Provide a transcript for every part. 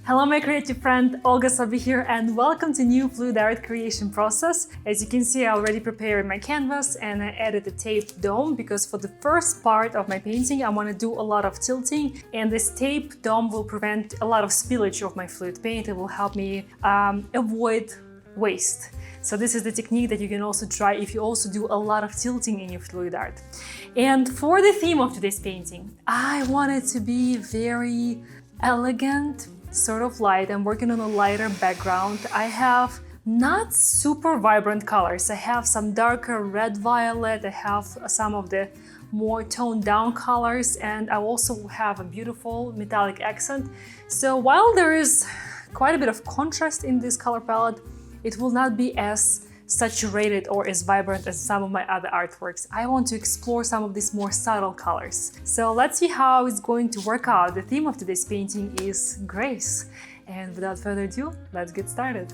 Hello my creative friend, Olga Sobi here, and welcome to new fluid art creation process. As you can see, I already prepared my canvas and I added a tape dome because for the first part of my painting I want to do a lot of tilting, and this tape dome will prevent a lot of spillage of my fluid paint. It will help me avoid waste. So this is the technique that you can also try if you also do a lot of tilting in your fluid art. And for the theme of today's painting, I want it to be very elegant, sort of light. I'm working on a lighter background. I have not super vibrant colors. I have some darker red violet. I have some of the more toned down colors, and I also have a beautiful metallic accent. So while there is quite a bit of contrast in this color palette, it will not be as saturated or as vibrant as some of my other artworks. I want to explore some of these more subtle colors. So let's see how it's going to work out. The theme of today's painting is grace. And without further ado, let's get started.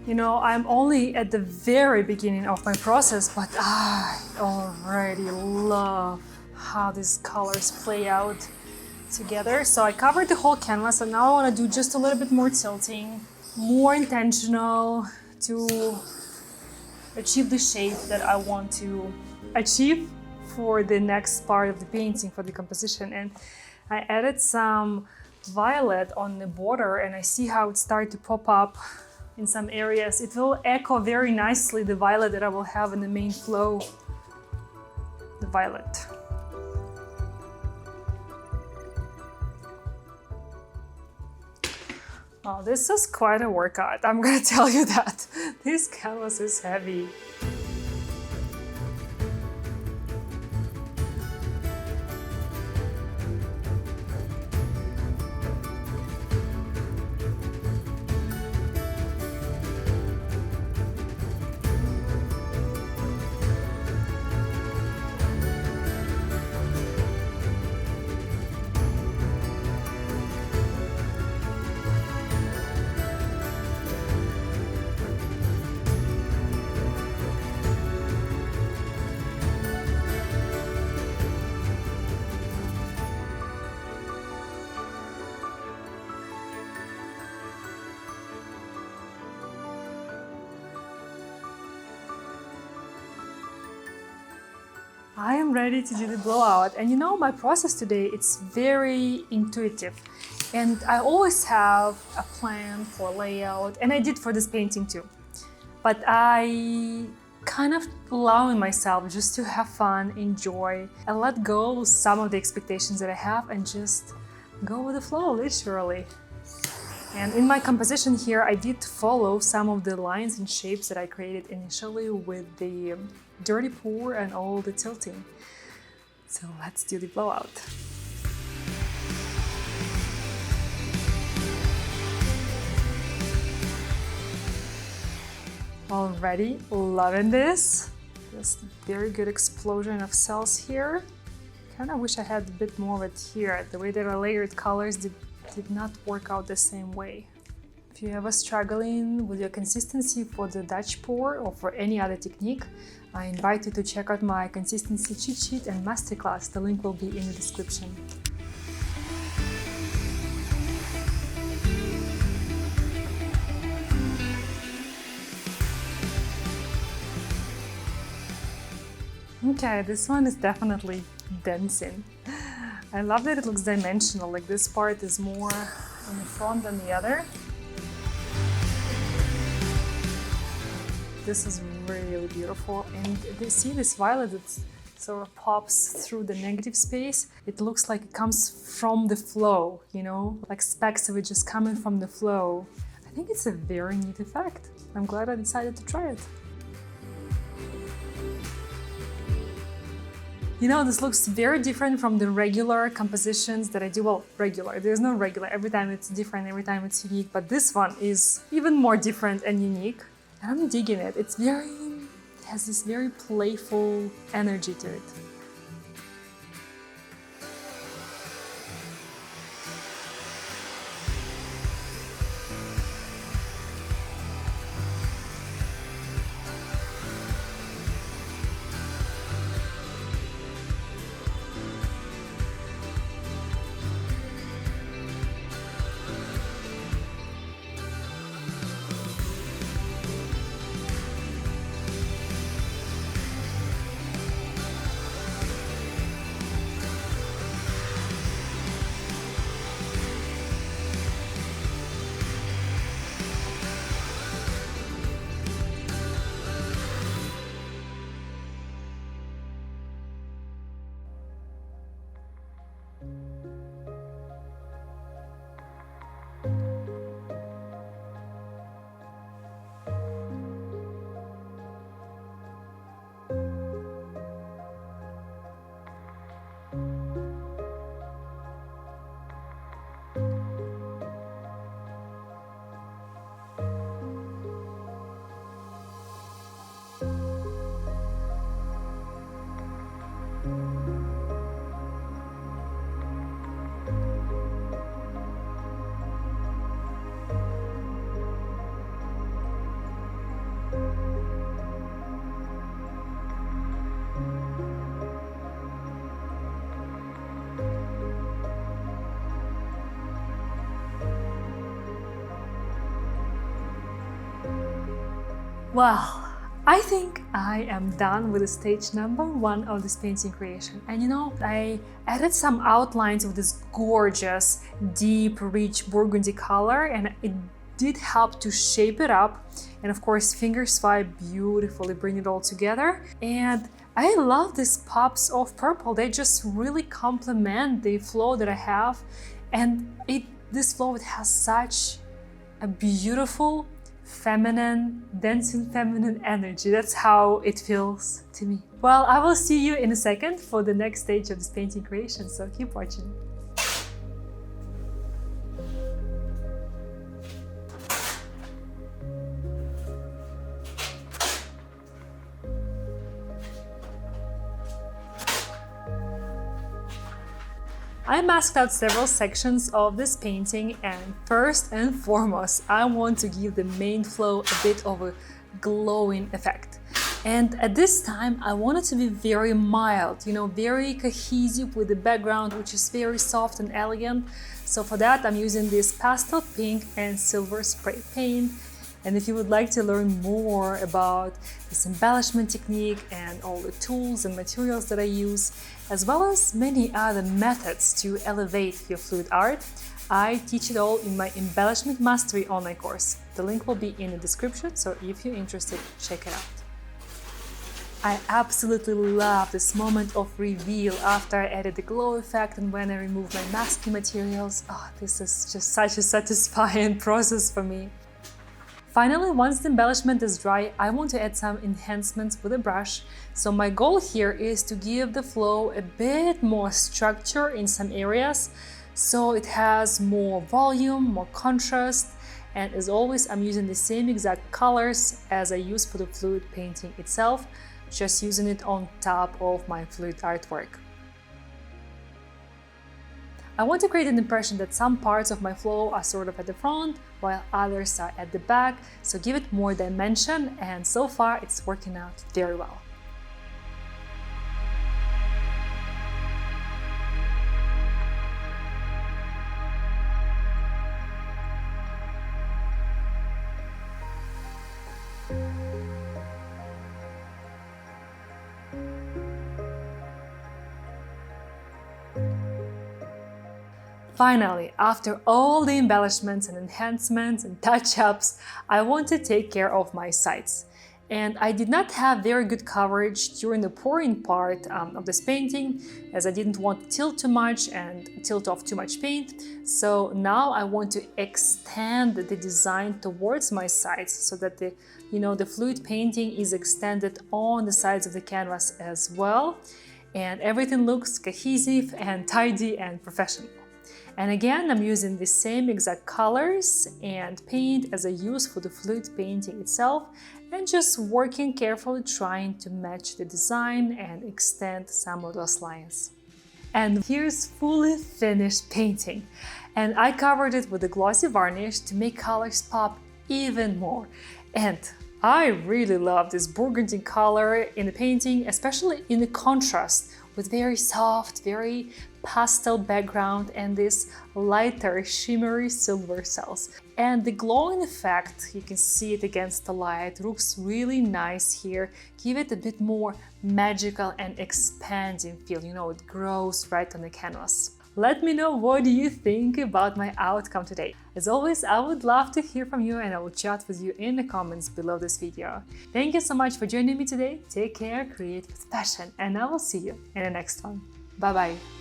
You know, I'm only at the very beginning of my process, but I already love how these colors play out together. So I covered the whole canvas, and now I want to do just a little bit more tilting, more intentional to achieve the shape that I want to achieve for the next part of the painting, for the composition. And I added some violet on the border, and I see how it started to pop up in some areas. It will echo very nicely the violet that I will have in the main flow, the violet. Oh, this is quite a workout, I'm gonna tell you that. This canvas is heavy. I am ready to do the blowout. And you know, my process today, it's very intuitive. And I always have a plan for layout, and I did for this painting too. But I kind of allowing myself just to have fun, enjoy, and let go of some of the expectations that I have and just go with the flow, literally. And in my composition here, I did follow some of the lines and shapes that I created initially with the dirty pour and all the tilting. So let's do the blowout. Already loving this. Just very good explosion of cells here. Kind of wish I had a bit more of it here. The way that I layered colors did not work out the same way. If you ever struggling with your consistency for the Dutch pour or for any other technique, I invite you to check out my consistency cheat sheet and masterclass. The link will be in the description. Okay, this one is definitely dancing. I love that it looks dimensional, like this part is more in the front than the other. This is really beautiful, and you see this violet that sort of pops through the negative space. It looks like it comes from the flow, you know, like specks of it just coming from the flow. I think it's a very neat effect. I'm glad I decided to try it. You know, this looks very different from the regular compositions that I do. Well, regular, there's no regular, every time it's different, every time it's unique, but this one is even more different and unique. And I'm digging it. It has this very playful energy to it. Well, I think I am done with the stage number 1 of this painting creation. And you know, I added some outlines of this gorgeous, deep, rich burgundy color, and it did help to shape it up. And of course, fingers fly beautifully, bring it all together. And I love these pops of purple. They just really complement the flow that I have. And this flow, it has such a beautiful, feminine, dancing feminine energy. That's how it feels to me. Well, I will see you in a second for the next stage of this painting creation, so keep watching. I masked out several sections of this painting, and first and foremost, I want to give the main flow a bit of a glowing effect. And at this time, I want it to be very mild, you know, very cohesive with the background, which is very soft and elegant. So for that, I'm using this pastel pink and silver spray paint. And if you would like to learn more about this embellishment technique and all the tools and materials that I use, as well as many other methods to elevate your fluid art, I teach it all in my Embellishment Mastery online course. The link will be in the description, so if you're interested, check it out. I absolutely love this moment of reveal after I added the glow effect and when I remove my masking materials. Oh, this is just such a satisfying process for me. Finally, once the embellishment is dry, I want to add some enhancements with a brush. So my goal here is to give the flow a bit more structure in some areas, so it has more volume, more contrast, and as always, I'm using the same exact colors as I use for the fluid painting itself, just using it on top of my fluid artwork. I want to create an impression that some parts of my flow are sort of at the front, while others are at the back, so give it more dimension, and so far it's working out very well. Finally, after all the embellishments and enhancements and touch-ups, I want to take care of my sides. And I did not have very good coverage during the pouring part of this painting, as I didn't want to tilt too much and tilt off too much paint. So now I want to extend the design towards my sides so that the fluid painting is extended on the sides of the canvas as well. And everything looks cohesive and tidy and professional. And again, I'm using the same exact colors and paint as I use for the fluid painting itself, and just working carefully trying to match the design and extend some of those lines. And here's fully finished painting. And I covered it with a glossy varnish to make colors pop even more. And I really love this burgundy color in the painting, especially in the contrast with very soft, very pastel background and this lighter shimmery silver cells. And the glowing effect, you can see it against the light, looks really nice here. Give it a bit more magical and expanding feel, it grows right on the canvas. Let me know what do you think about my outcome today. As always, I would love to hear from you and I will chat with you in the comments below this video. Thank you so much for joining me today. Take care, create with passion, and I will see you in the next one. Bye bye.